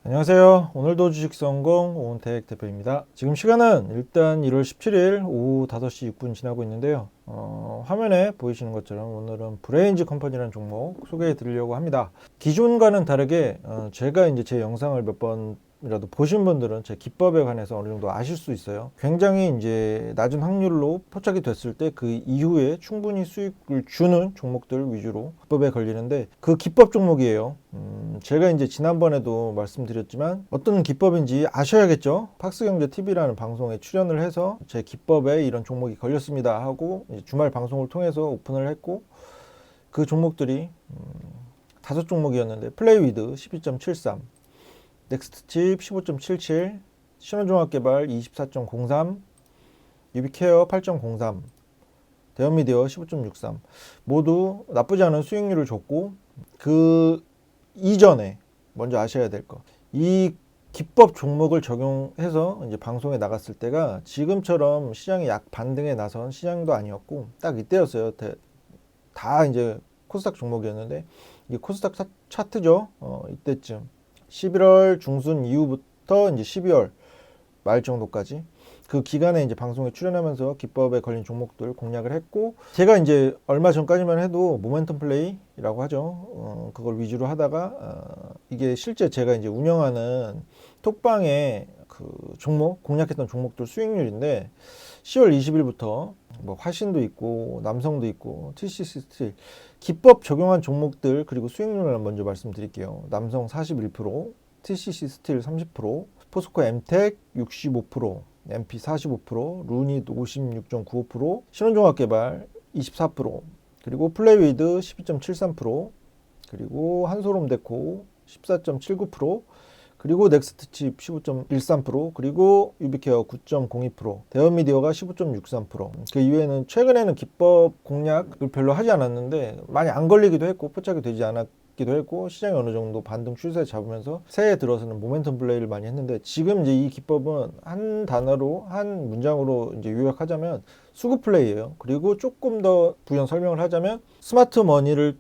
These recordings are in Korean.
안녕하세요. 오늘도 주식 성공 오은택 대표입니다. 지금 시간은 일단 1월 17일 오후 5시 6분 지나고 있는데요. 화면에 보이시는 것처럼 오늘은 브레인즈 컴퍼니라는 종목 소개해 드리려고 합니다. 기존과는 다르게 제가 이제 제 영상을 몇 번이라도 보신 분들은 제 기법에 관해서 어느 정도 아실 수 있어요. 굉장히 이제 낮은 확률로 포착이 됐을 때 그 이후에 충분히 수익을 주는 종목들 위주로 기법에 걸리는데 그 기법 종목이에요. 제가 이제 지난번에도 말씀드렸지만 어떤 기법인지 아셔야겠죠. 팍스경제TV라는 방송에 출연을 해서 제 기법에 이런 종목이 걸렸습니다 하고 주말 방송을 통해서 오픈을 했고, 그 종목들이 5종목이었는데 플레이위드 12.73, 넥스트칩 15.77, 신원종합개발 24.03, 유비케어 8.03, 대현미디어 15.63 모두 나쁘지 않은 수익률을 줬고, 그 이전에 먼저 아셔야 될 거, 이 기법 종목을 적용해서 이제 방송에 나갔을 때가 지금처럼 시장이 약 반등에 나선 시장도 아니었고 딱 이때였어요. 다 이제 코스닥 종목이었는데 이게 코스닥 차트죠. 이때쯤 11월 중순 이후부터 이제 12월 말 정도까지 그 기간에 이제 방송에 출연하면서 기법에 걸린 종목들 공략을 했고, 제가 이제 얼마 전까지만 해도 모멘텀 플레이라고 하죠. 그걸 위주로 하다가 이게 실제 제가 이제 운영하는 톡방에 그 종목 공략했던 종목들 수익률인데 10월 20일부터 뭐 화신도 있고 남성도 있고 TCC 스틸 기법 적용한 종목들 그리고 수익률을 먼저 말씀드릴게요. 남성 41%, TCC 스틸 30%, 포스코 엠텍 65%, MP 45%, 루닛 56.95%, 신원종합개발 24%, 그리고 플레이위드 12.73%, 그리고 한솔홈데코 14.79%, 그리고 넥스트칩 15.13%, 그리고 유비케어 9.02%, 대현미디어가 15.63%. 그 이외에는 최근에는 기법 공략을 별로 하지 않았는데 많이 안 걸리기도 했고 포착이 되지 않았기도 했고 시장이 어느 정도 반등 추세 잡으면서 새해 들어서는 모멘텀 플레이를 많이 했는데, 지금 이제 이 기법은 한 단어로 한 문장으로 이제 요약하자면 수급 플레이예요. 그리고 조금 더 부연 설명을 하자면 스마트 머니를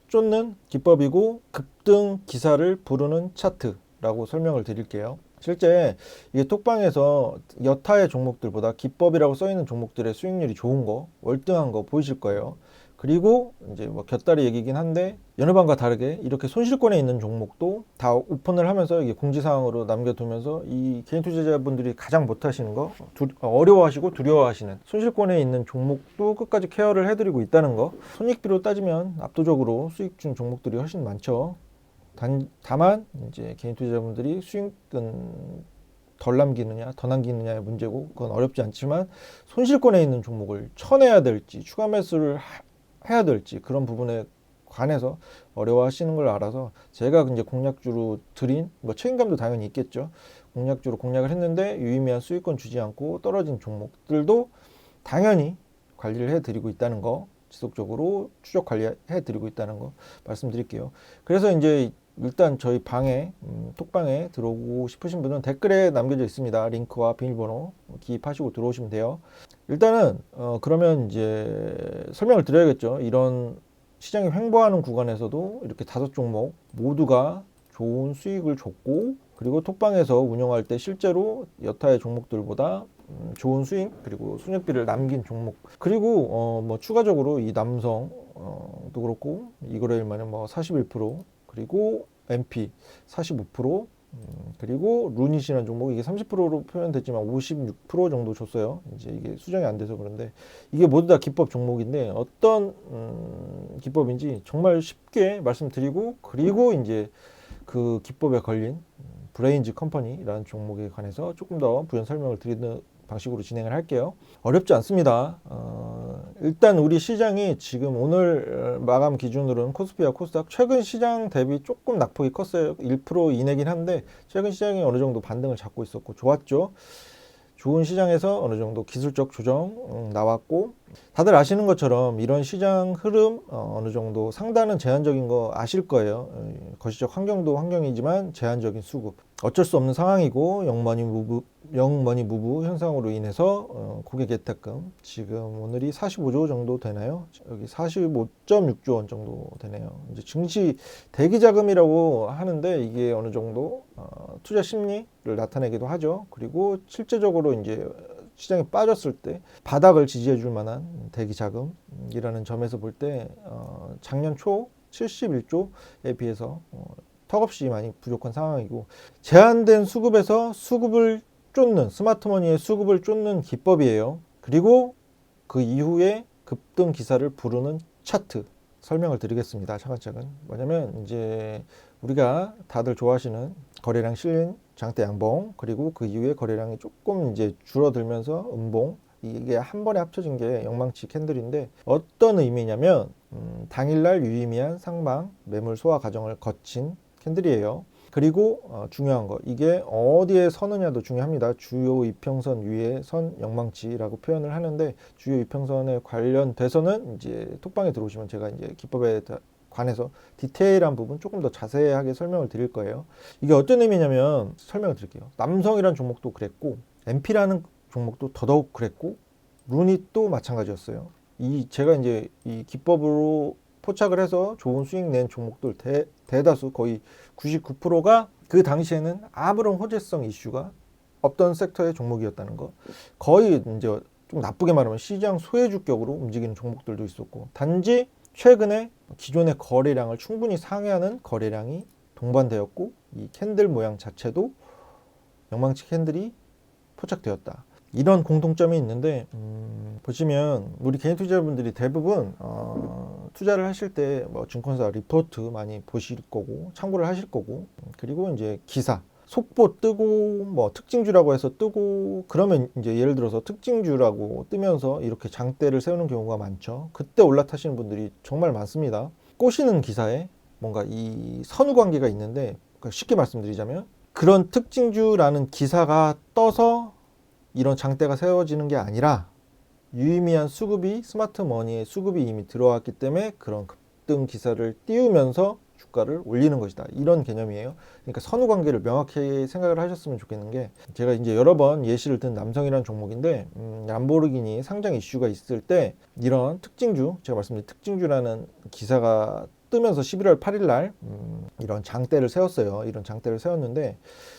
쫓는 기법이고 급등 기사를 부르는 차트 라고 설명을 드릴게요. 실제 이게 톡방에서 여타의 종목들보다 기법이라고 써있는 종목들의 수익률이 좋은 거, 월등한 거 보이실 거예요. 그리고 이제 뭐 곁다리 얘기긴 한데 여느 방과 다르게 이렇게 손실권에 있는 종목도 다 오픈을 하면서 이게 공지사항으로 남겨두면서 이 개인 투자자분들이 가장 못하시는 거, 어려워하시고 두려워하시는 손실권에 있는 종목도 끝까지 케어를 해드리고 있다는 거. 손익비로 따지면 압도적으로 수익 준 종목들이 훨씬 많죠. 다만 이제 개인 투자자분들이 수익은 덜 남기느냐 더 남기느냐의 문제고, 그건 어렵지 않지만 손실권에 있는 종목을 쳐내야 될지 추가 매수를 해야 될지 그런 부분에 관해서 어려워하시는 걸 알아서 제가 이제 공략주로 드린 뭐 책임감도 당연히 있겠죠. 공략주로 공략을 했는데 유의미한 수익권 주지 않고 떨어진 종목들도 당연히 관리를 해드리고 있다는 거, 지속적으로 추적 관리해 드리고 있다는 거 말씀드릴게요. 그래서 이제 일단 저희 방에 톡방에 들어오고 싶으신 분은 댓글에 남겨져 있습니다. 링크와 비밀번호 기입하시고 들어오시면 돼요. 일단은 그러면 이제 설명을 드려야겠죠. 이런 시장이 횡보하는 구간에서도 이렇게 5종목 모두가 좋은 수익을 줬고, 그리고 톡방에서 운영할 때 실제로 여타의 종목들보다 좋은 수익 그리고 손익비를 남긴 종목, 그리고 뭐 추가적으로 이 남성도 그렇고 이거래일만에 뭐 41%, 그리고 MP 45%, 그리고 루닛이라는 종목 이게 30%로 표현됐지만 56% 정도 줬어요. 이제 이게 수정이 안 돼서 그런데 이게 모두 다 기법 종목인데 어떤 기법인지 정말 쉽게 말씀드리고, 그리고 이제 그 기법에 걸린 브레인즈 컴퍼니라는 종목에 관해서 조금 더 부연 설명을 드리는 방식으로 진행을 할게요. 어렵지 않습니다. 일단 우리 시장이 지금 오늘 마감 기준으로는 코스피와 코스닥 최근 시장 대비 조금 낙폭이 컸어요. 1% 이내긴 한데 최근 시장이 어느 정도 반등을 잡고 있었고 좋았죠. 좋은 시장에서 어느 정도 기술적 조정 나왔고, 다들 아시는 것처럼 이런 시장 흐름 어느 정도 상단은 제한적인 거 아실 거예요. 거시적 환경도 환경이지만 제한적인 수급. 어쩔 수 없는 상황이고 영머니 무브 현상으로 인해서 고객 예탁금 지금 오늘이 45조 정도 되나요? 여기 45.6조 원 정도 되네요. 이제 증시 대기 자금이라고 하는데 이게 어느 정도 투자 심리를 나타내기도 하죠. 그리고 실제적으로 이제 시장이 빠졌을 때 바닥을 지지해 줄 만한 대기 자금이라는 점에서 볼 때 작년 초 71조에 비해서 턱없이 많이 부족한 상황이고, 제한된 수급에서 수급을 쫓는 스마트머니의 수급을 쫓는 기법이에요. 그리고 그 이후에 급등 기사를 부르는 차트 설명을 드리겠습니다. 차근차근. 뭐냐면 이제 우리가 다들 좋아하시는 거래량 실린 장대 양봉, 그리고 그 이후에 거래량이 조금 이제 줄어들면서 음봉, 이게 한 번에 합쳐진 게 영망치 캔들인데 어떤 의미냐면 당일날 유의미한 상방 매물 소화 과정을 거친 캔들이에요. 그리고 중요한 거, 이게 어디에 서느냐도 중요합니다. 주요 이평선 위에 선 영망치라고 표현을 하는데, 주요 이평선에 관련돼서는 이제 톡방에 들어오시면 제가 이제 기법에 관해서 디테일한 부분 조금 더 자세하게 설명을 드릴 거예요. 이게 어떤 의미냐면 설명을 드릴게요. 남성이라는 종목도 그랬고 MP라는 종목도 더더욱 그랬고 루닛도 마찬가지였어요. 제가 이제 이 기법으로 포착을 해서 좋은 수익 낸 종목들 대다수 거의 99%가 그 당시에는 아무런 호재성 이슈가 없던 섹터의 종목이었다는 거. 거의 이제 좀 나쁘게 말하면 시장 소외주격으로 움직이는 종목들도 있었고, 단지 최근에 기존의 거래량을 충분히 상회하는 거래량이 동반되었고, 이 캔들 모양 자체도 영망치 캔들이 포착되었다. 이런 공통점이 있는데 보시면 우리 개인 투자자분들이 대부분 투자를 하실 때 뭐 증권사 리포트 많이 보실 거고 참고를 하실 거고, 그리고 이제 기사 속보 뜨고 뭐 특징주라고 해서 뜨고, 그러면 이제 예를 들어서 특징주라고 뜨면서 이렇게 장대를 세우는 경우가 많죠. 그때 올라타시는 분들이 정말 많습니다. 꼬시는 기사에 뭔가 이 선후 관계가 있는데, 쉽게 말씀드리자면 그런 특징주라는 기사가 떠서 이런 장대가 세워지는 게 아니라 유의미한 수급이, 스마트머니의 수급이 이미 들어왔기 때문에 그런 급등 기사를 띄우면서 주가를 올리는 것이다. 이런 개념이에요. 그러니까 선후 관계를 명확히 생각을 하셨으면 좋겠는 게, 제가 이제 여러 번 예시를 든 남성이라는 종목인데 람보르기니 상장 이슈가 있을 때 이런 특징주, 제가 말씀드린 특징주라는 기사가 뜨면서 11월 8일 날 이런 장대를 세웠어요. 이런 장대를 세웠는데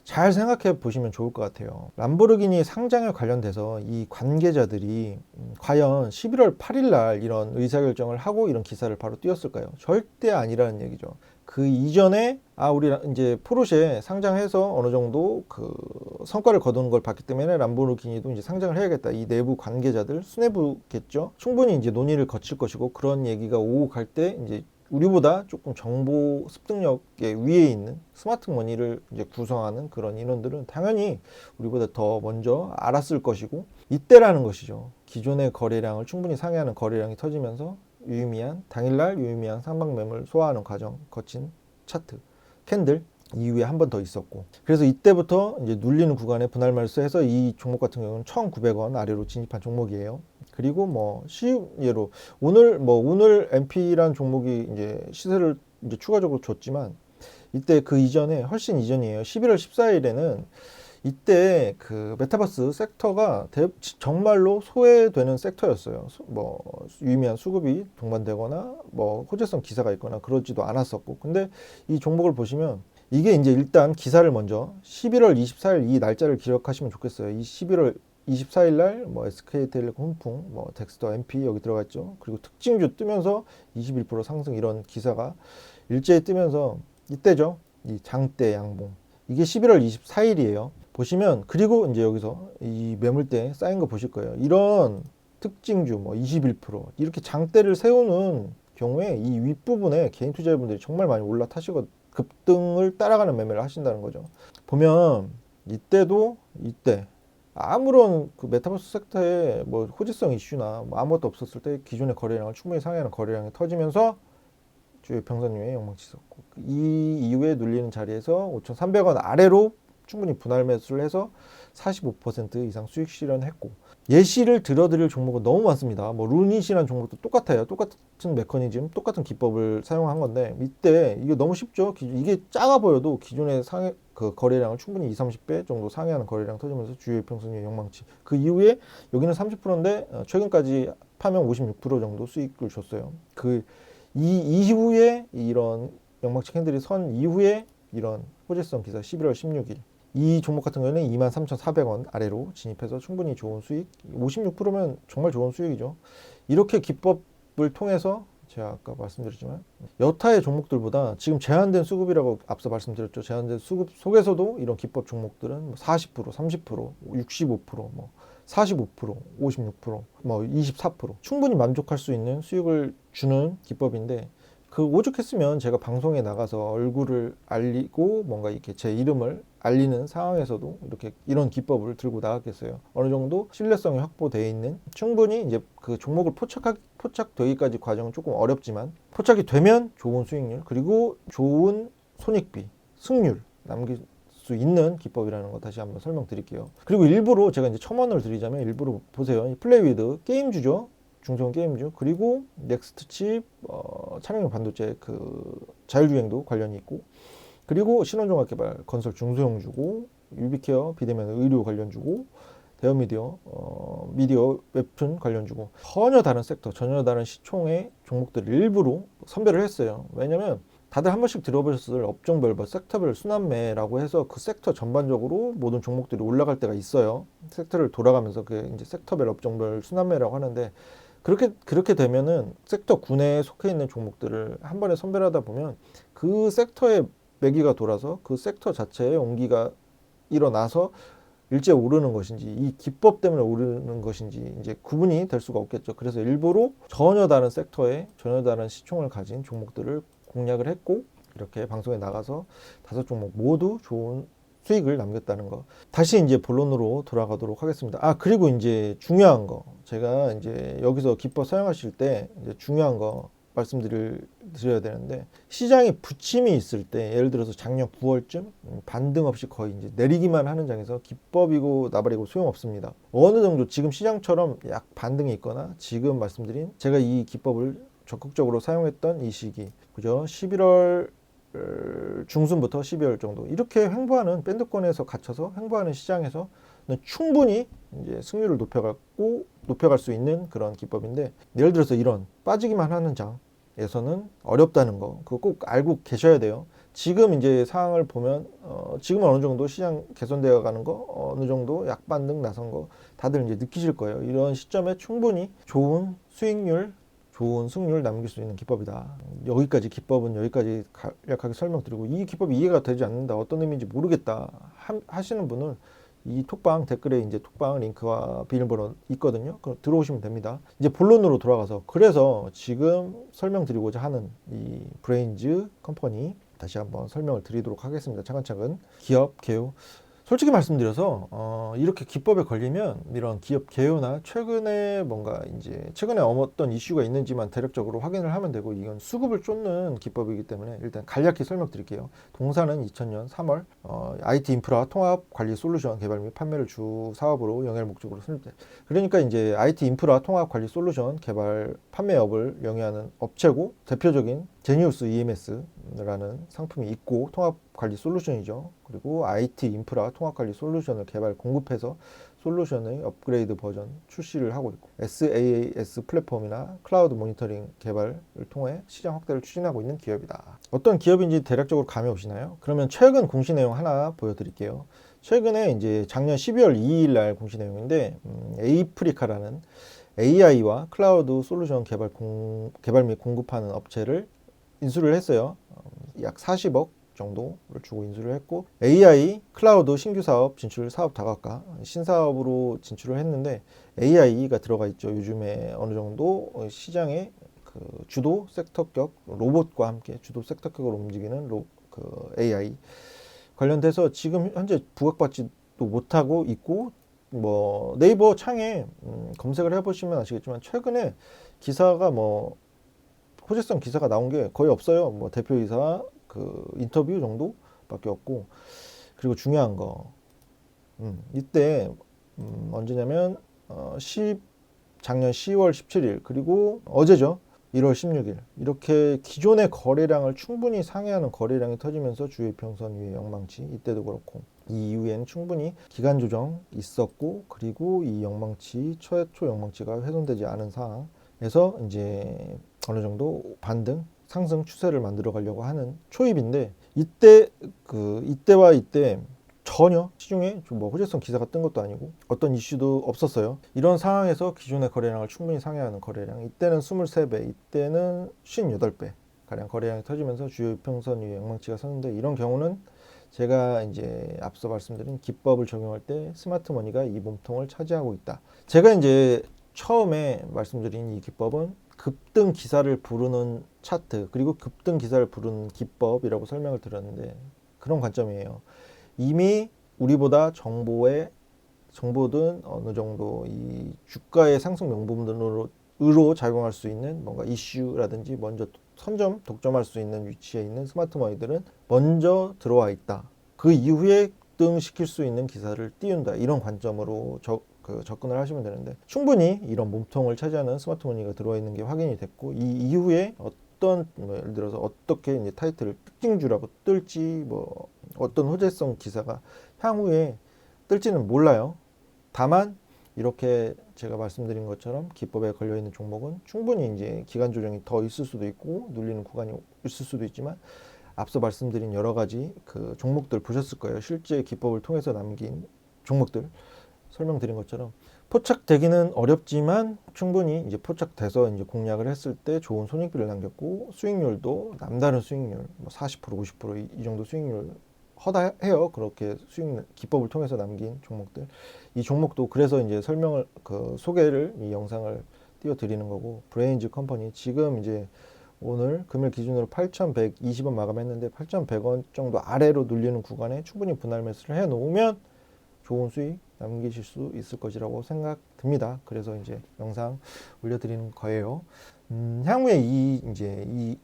잘 생각해 보시면 좋을 것 같아요. 람보르기니 상장에 관련돼서 이 관계자들이 과연 11월 8일 날 이런 의사결정을 하고 이런 기사를 바로 띄웠을까요? 절대 아니라는 얘기죠. 그 이전에 우리 이제 포르쉐 상장해서 어느 정도 그 성과를 거두는 걸 봤기 때문에 람보르기니도 이제 상장을 해야겠다. 이 내부 관계자들, 수뇌부겠죠. 충분히 이제 논의를 거칠 것이고, 그런 얘기가 오고 갈 때 이제 우리보다 조금 정보 습득력에 위에 있는 스마트머니를 이제 구성하는 그런 인원들은 당연히 우리보다 더 먼저 알았을 것이고, 이때라는 것이죠. 기존의 거래량을 충분히 상회하는 거래량이 터지면서 당일날 유의미한 상방 매물 소화하는 과정 거친 차트, 캔들 이후에 한 번 더 있었고, 그래서 이때부터 이제 눌리는 구간에 분할 매수해서 이 종목 같은 경우는 1,900원 아래로 진입한 종목이에요. 그리고 뭐 쉬운 예로 오늘 MP라는 종목이 이제 시세를 이제 추가적으로 줬지만, 이때 그 이전에 훨씬 이전이에요. 11월 14일에는 이때 그 메타버스 섹터가 정말로 소외되는 섹터였어요. 뭐 유의미한 수급이 동반되거나 뭐 호재성 기사가 있거나 그러지도 않았었고, 근데 이 종목을 보시면 이게 이제 일단 기사를 먼저 11월 24일 이 날짜를 기억하시면 좋겠어요. 이 11월 24일 날 뭐 SK텔레콤, 훈풍, 뭐 덱스터, MP 여기 들어가 있죠. 그리고 특징주 뜨면서 21% 상승, 이런 기사가 일제히 뜨면서 이때죠. 이 장대 양봉. 이게 11월 24일이에요. 보시면, 그리고 이제 여기서 이 매물대 쌓인 거 보실 거예요. 이런 특징주 뭐 21% 이렇게 장대를 세우는 경우에 이 윗부분에 개인 투자자분들이 정말 많이 올라타시고 급등을 따라가는 매매를 하신다는 거죠. 보면 이때도 이때 아무런 그 메타버스 섹터에 뭐 호재성 이슈나 뭐 아무것도 없었을 때 기존의 거래량을 충분히 상회하는 거래량이 터지면서 주요 평선 위에 영망치 있었고, 이 이후에 눌리는 자리에서 5,300원 아래로 충분히 분할 매수를 해서 45% 이상 수익 실현했고, 예시를 들어드릴 종목은 너무 많습니다. 뭐 루닛이라는 종목도 똑같아요. 똑같은 메커니즘, 똑같은 기법을 사용한 건데, 이때 이게 너무 쉽죠. 이게 작아 보여도 기존의 상해 그 거래량을 충분히 20-30배 정도 상회하는 거래량 터지면서 주요 평선의 영망치. 그 이후에 여기는 30%인데 최근까지 파면 56% 정도 수익을 줬어요. 그 이후에 이런 영망치 캔들이 선 이후에 이런 호재성 기사 11월 16일 이 종목 같은 경우에는 23,400원 아래로 진입해서 충분히 좋은 수익, 56%면 정말 좋은 수익이죠. 이렇게 기법을 통해서 제가 아까 말씀드렸지만 여타의 종목들보다 지금 제한된 수급이라고 앞서 말씀드렸죠. 제한된 수급 속에서도 이런 기법 종목들은 40%, 30%, 65%, 뭐 45%, 56%, 뭐 24% 충분히 만족할 수 있는 수익을 주는 기법인데, 그 오죽했으면 제가 방송에 나가서 얼굴을 알리고 뭔가 이렇게 제 이름을 알리는 상황에서도 이렇게 이런 기법을 들고 나갔겠어요. 어느 정도 신뢰성이 확보되어 있는, 충분히 이제 그 종목을 포착되기까지 과정은 조금 어렵지만 포착이 되면 좋은 수익률 그리고 좋은 손익비, 승률 남길 수 있는 기법이라는 거 다시 한번 설명드릴게요. 그리고 일부러 제가 이제 첨언을 드리자면, 일부러 보세요. 플레이위드 게임주죠. 중소형 게임주, 그리고 넥스트 칩, 차량용 반도체 그 자율주행도 관련이 있고, 그리고 신원종합개발 건설 중소형주고, 유비케어 비대면 의료 관련주고, 대형미디어 미디어 웹툰 관련주고, 전혀 다른 섹터, 전혀 다른 시총의 종목들을 일부러 선별을 했어요. 왜냐면 다들 한 번씩 들어보셨을 업종별, 섹터별 순환매라고 해서 그 섹터 전반적으로 모든 종목들이 올라갈 때가 있어요. 섹터를 돌아가면서 그 이제 섹터별 업종별 순환매라고 하는데, 그렇게 되면은 섹터 군에 속해 있는 종목들을 한 번에 선별하다 보면 그 섹터의 매기가 돌아서 그 섹터 자체의 온기가 일어나서 일제 오르는 것인지 이 기법 때문에 오르는 것인지 이제 구분이 될 수가 없겠죠. 그래서 일부러 전혀 다른 섹터에 전혀 다른 시총을 가진 종목들을 공략을 했고, 이렇게 방송에 나가서 5종목 모두 좋은 수익을 남겼다는 거. 다시 이제 본론으로 돌아가도록 하겠습니다. 그리고 이제 중요한 거, 제가 이제 여기서 기법 사용하실 때 이제 중요한 거 말씀드려야 되는데, 시장에 부침이 있을 때, 예를 들어서 작년 9월쯤 반등 없이 거의 이제 내리기만 하는 장에서 기법이고 나발이고 소용없습니다. 어느 정도 지금 시장처럼 약 반등이 있거나, 지금 말씀드린 제가 이 기법을 적극적으로 사용했던 이 시기, 그죠? 11월 중순부터 12월 정도 이렇게 횡보하는, 밴드권에서 갇혀서 횡보하는 시장에서는 충분히 이제 승률을 높여갈 수 있는 그런 기법인데, 예를 들어서 이런 빠지기만 하는 장에서는 어렵다는 거, 그거 꼭 알고 계셔야 돼요. 지금 이제 상황을 보면 지금은 어느 정도 시장 개선되어 가는 거, 어느 정도 약반등 나선 거 다들 이제 느끼실 거예요. 이런 시점에 충분히 좋은 수익률, 좋은 승률을 남길 수 있는 기법이다. 여기까지, 기법은 여기까지 간략하게 설명드리고, 이 기법이 이해가 되지 않는다, 어떤 의미인지 모르겠다 하시는 분은 이 톡방 댓글에 이제 톡방 링크와 비밀번호 있거든요. 그럼 들어오시면 됩니다. 이제 본론으로 돌아가서, 그래서 지금 설명드리고자 하는 이 브레인즈 컴퍼니 다시 한번 설명을 드리도록 하겠습니다. 차근차근 기업 개요. 솔직히 말씀드려서 이렇게 기법에 걸리면 이런 기업 개요나 최근에 뭔가 이제 최근에 어떤 이슈가 있는지만 대략적으로 확인을 하면 되고, 이건 수급을 쫓는 기법이기 때문에 일단 간략히 설명드릴게요. 동사는 2000년 3월 IT 인프라 통합 관리 솔루션 개발 및 판매를 주 사업으로 영위할 목적으로 설립돼. 그러니까 이제 IT 인프라 통합 관리 솔루션 개발 판매업을 영위하는 업체고, 대표적인 제니우스 EMS라는 상품이 있고 통합 관리 솔루션이죠. 그리고 IT 인프라 통합 관리 솔루션을 개발 공급해서 솔루션의 업그레이드 버전 출시를 하고 있고, SaaS 플랫폼이나 클라우드 모니터링 개발을 통해 시장 확대를 추진하고 있는 기업이다. 어떤 기업인지 대략적으로 감이 오시나요? 그러면 최근 공시 내용 하나 보여드릴게요. 최근에 이제 작년 12월 2일 날 공시 내용인데, 에이프리카라는 AI와 클라우드 솔루션 개발 및 공급하는 업체를 인수를 했어요. 약 40억 정도를 주고 인수를 했고, AI 클라우드 신규 사업 진출 사업 다각화 신사업으로 진출을 했는데, AI가 들어가 있죠. 요즘에 어느 정도 시장의 그 주도 섹터격 로봇과 함께 주도 섹터격으로 움직이는 그 AI 관련돼서 지금 현재 부각받지도 못하고 있고, 뭐 네이버 창에 검색을 해보시면 아시겠지만 최근에 기사가 뭐 호재성 기사가 나온 게 거의 없어요. 뭐 대표이사 그 인터뷰 정도밖에 없고, 그리고 중요한 거, 이때 언제냐면 작년 10월 17일 그리고 어제죠. 1월 16일 이렇게 기존의 거래량을 충분히 상회하는 거래량이 터지면서 주요평선 위의 영망치, 이때도 그렇고 이 이후에는 충분히 기간 조정 있었고, 그리고 이 영망치 최초 영망치가 훼손되지 않은 상황에서 이제 어느 정도 반등 상승 추세를 만들어 가려고 하는 초입인데, 이때와 이때 전혀 시중에 뭐 호재성 기사가 뜬 것도 아니고 어떤 이슈도 없었어요. 이런 상황에서 기존의 거래량을 충분히 상회하는 거래량, 이때는 23배, 이때는 58배 가량 거래량이 터지면서 주요 평선 위에 영망치가 섰는데, 이런 경우는 제가 이제 앞서 말씀드린 기법을 적용할 때 스마트머니가 이 몸통을 차지하고 있다. 제가 이제 처음에 말씀드린 이 기법은 급등 기사를 부르는 차트, 그리고 급등 기사를 부르는 기법이라고 설명을 드렸는데, 그런 관점이에요. 이미 우리보다 정보든 어느 정도 이 주가의 상승 명분으로 작용할 수 있는 뭔가 이슈라든지 먼저 독점할 수 있는 위치에 있는 스마트머니들은 먼저 들어와 있다. 그 이후에 급등시킬 수 있는 기사를 띄운다. 이런 관점으로 접근을 하시면 되는데, 충분히 이런 몸통을 차지하는 스마트머니가 들어와 있는 게 확인이 됐고, 이 이후에 예를 들어서 어떻게 이제 타이틀을 특징주라고 뜰지, 뭐 어떤 호재성 기사가 향후에 뜰지는 몰라요. 다만 이렇게 제가 말씀드린 것처럼 기법에 걸려 있는 종목은 충분히 이제 기간 조정이 더 있을 수도 있고 눌리는 구간이 있을 수도 있지만, 앞서 말씀드린 여러 가지 그 종목들 보셨을 거예요. 실제 기법을 통해서 남긴 종목들 설명드린 것처럼 포착되기는 어렵지만 충분히 이제 포착돼서 이제 공략을 했을 때 좋은 손익비를 남겼고, 수익률도 남다른 수익률, 뭐 40%, 50% 이 정도 수익률 허다해요. 그렇게 기법을 통해서 남긴 종목들. 이 종목도 그래서 이제 소개를 이 영상을 띄워드리는 거고, 브레인즈 컴퍼니 지금 이제 오늘 금일 기준으로 8,120원 마감했는데 8,100원 정도 아래로 눌리는 구간에 충분히 분할 매수를 해 놓으면 좋은 수익 남기실 수 있을 것이라고 생각됩니다. 그래서 이제 영상 올려드리는 거예요. 향후에 이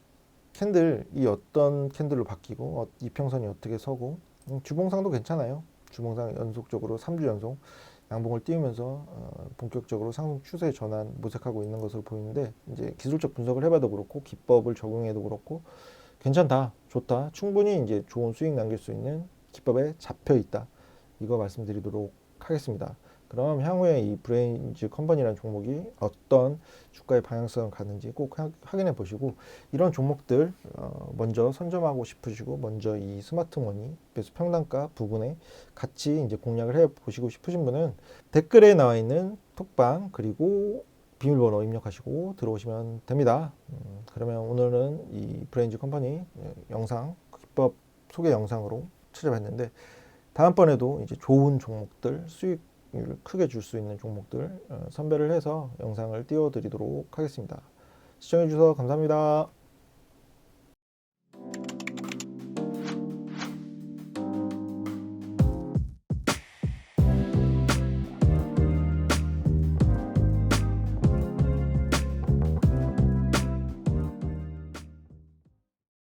캔들이 어떤 캔들로 바뀌고 이평선이 어떻게 서고, 주봉상도 괜찮아요. 주봉상 연속적으로 3주 연속 양봉을 띄우면서 본격적으로 상승 추세 전환 모색하고 있는 것으로 보이는데, 이제 기술적 분석을 해봐도 그렇고 기법을 적용해도 그렇고 괜찮다, 좋다, 충분히 이제 좋은 수익 남길 수 있는 기법에 잡혀 있다. 이거 말씀드리도록 하겠습니다. 그럼 향후에 이 브레인즈 컴퍼니라는 종목이 어떤 주가의 방향성을 가는지 꼭 확인해 보시고, 이런 종목들 먼저 선점하고 싶으시고 먼저 이 스마트머니 매수 평단가 부분에 같이 이제 공략을 해 보시고 싶으신 분은 댓글에 나와 있는 톡방 그리고 비밀번호 입력하시고 들어오시면 됩니다. 그러면 오늘은 이 브레인즈 컴퍼니 영상 기법 소개 영상으로 찾아봤는데, 다음번에도 이제 좋은 종목들, 수익률을 크게 줄 수 있는 종목들 선별을 해서 영상을 띄워드리도록 하겠습니다. 시청해주셔서 감사합니다.